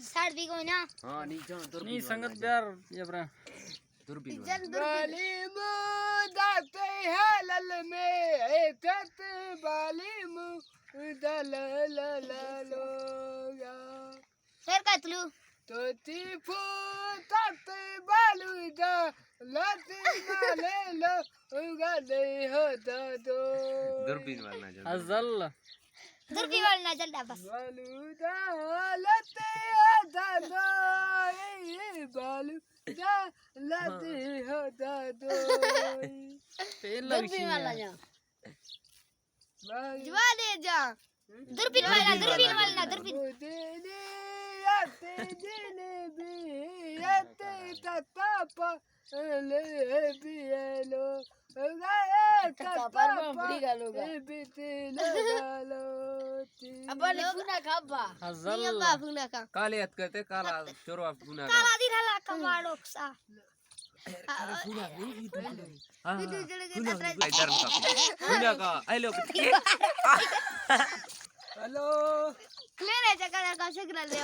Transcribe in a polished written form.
side भी कोई ना हां नीचे नहीं संगत प्यार ये बरा दूरबीन बाली मुदाते हलल में एतत बाली मुदल ललोगा फिर कहतलू तो तीफू तत बालू जा लती माले लो उगा दे हो दो दूरबीन वाला जो अजल दूरबी वाला ना चल बस बालू जा लती हो दो बालू जा लती हो दो दूरबी वाला जा जवा दे जा दूरबीन वाला ना दूरबीन आते जिलेबी आते ततापा ले बियलो गाए ततापा बीते लगालो अपन फुना खाबा अजल नहीं अब्बा फुना खा काले हाथ करते काला चोरवा पुना काला दिन हला कमाड़ो सा पुना हां इधर का पुना का हेलो हेलो क्लियर है जगह का सिग्नल दे